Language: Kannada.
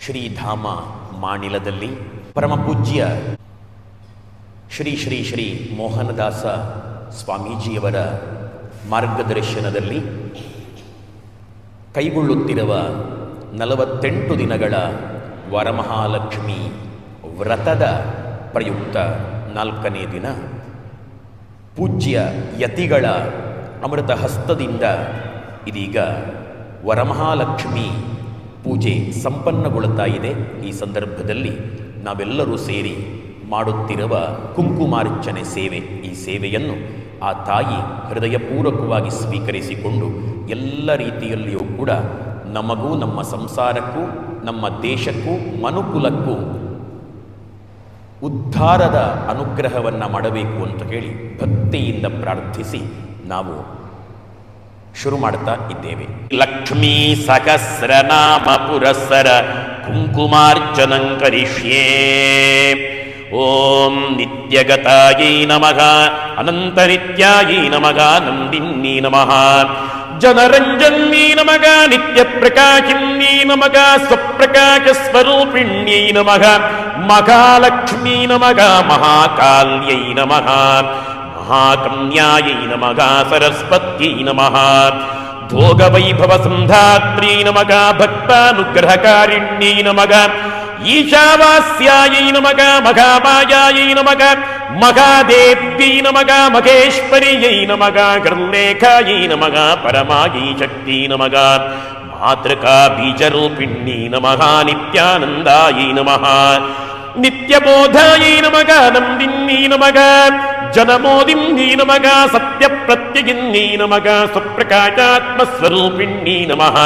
ಶ್ರೀಧಾಮ ಮಾಣಿಲದಲ್ಲಿ ಪರಮಪೂಜ್ಯ ಶ್ರೀ ಶ್ರೀ ಶ್ರೀ ಮೋಹನದಾಸ ಸ್ವಾಮೀಜಿಯವರ ಮಾರ್ಗದರ್ಶನದಲ್ಲಿ ಕೈಗೊಳ್ಳುತ್ತಿರುವ 48 ದಿನಗಳ ವರಮಹಾಲಕ್ಷ್ಮಿ ವ್ರತದ ಪ್ರಯುಕ್ತ 4ನೇ ದಿನ ಪೂಜ್ಯ ಯತಿಗಳ ಅಮೃತ ಹಸ್ತದಿಂದ ಇದೀಗ ವರಮಹಾಲಕ್ಷ್ಮಿ ಪೂಜೆ ಸಂಪನ್ನಗೊಳ್ಳುತ್ತಾ ಇದೆ. ಈ ಸಂದರ್ಭದಲ್ಲಿ ನಾವೆಲ್ಲರೂ ಸೇರಿ ಮಾಡುತ್ತಿರುವ ಕುಂಕುಮಾರ್ಚನೆ ಸೇವೆ, ಈ ಸೇವೆಯನ್ನು ಆ ತಾಯಿ ಹೃದಯಪೂರ್ವಕವಾಗಿ ಸ್ವೀಕರಿಸಿಕೊಂಡು ಎಲ್ಲ ರೀತಿಯಲ್ಲಿಯೂ ಕೂಡ ನಮಗೂ ನಮ್ಮ ಸಂಸಾರಕ್ಕೂ ನಮ್ಮ ದೇಶಕ್ಕೂ ಮನುಕುಲಕ್ಕೂ ಉದ್ಧಾರದ ಅನುಗ್ರಹವನ್ನು ಮಾಡಬೇಕು ಅಂತ ಹೇಳಿ ಭಕ್ತಿಯಿಂದ ಪ್ರಾರ್ಥಿಸಿ ನಾವು ಶುರು ಮಾಡ್ತಾ ಇದ್ದೇವೆ. ಲಕ್ಷ್ಮೀ ಸಹಸ್ರನಾಮ ಪುರಸ್ಸರ ಕುಂಕುಮಾರ್ಚನಂ ಕರಿಷ್ಯೇ. ಓಂ ನಿತ್ಯಗತಾಯೈ ನಮಃ, ಅನಂತನಿತ್ಯಾಯೈ ನಮಃ, ನಂದಿನ್ಯೈ ನಮಃ, ಜನರಂಜನ್ಯೈ ನಮಃ, ನಿತ್ಯಪ್ರಕಾಶಿನ್ಯೈ ನಮಃ, ಸ್ವಪ್ರಕಾಶಸ್ವರೂಪಿಣ್ಯೈ ನಮಃ, ಮಹಾಲಕ್ಷ್ಮೀ ನಮಃ, ಮಹಾಕಾಲ್ಯೈ ನಮಃ, ಮಹಾಕನ್ಯಾಯೈ ನಮಃ, ಸರಸ್ವತ್ಯೈ ನಮಃ, ಭೋಗವೈಭವ ಸಂಧಾತ್ರೀ ನಮಃ, ಭಕ್ತಾನುಗ್ರಹಕಾರಿಣ್ಯೈ ನಮಃ, ಈಶಾವಾಸ್ಯಾಯೈ ನಮಃ, ಮಹಾಮಾಯಾಯೈ ನಮಃ, ಮಹಾದೇವ್ಯೈ ನಮಃ, ಮಹೇಶ್ವರ್ಯೈ ನಮಃ, ಗೃಹಲೇಖಾಯೈ ನಮಃ, ಪರಮಾಯೈ ಶಕ್ತಿ ನಮಃ, ಮಾತೃಕಾ ಬೀಜರೂಪಿಣ್ಯೈ ನಮಃ, ನಿತ್ಯಾನಂದಾಯೈ ನಮಃ, ನಿತ್ಯಬೋಧಾಯೈ ನಮಃ, ನಂದಿನ್ಯೈ ನಮಃ, ಜನಮೋದಿನ್ಯೈ ನಮಃ, ಸತ್ಯಪ್ರತ್ಯಗಿನ್ಯೈ ನಮಃ, ಸ್ವಪ್ರಕಾಶಾತ್ಮಸ್ವರೂಪಿಣ್ಯೈ ನಮಃ.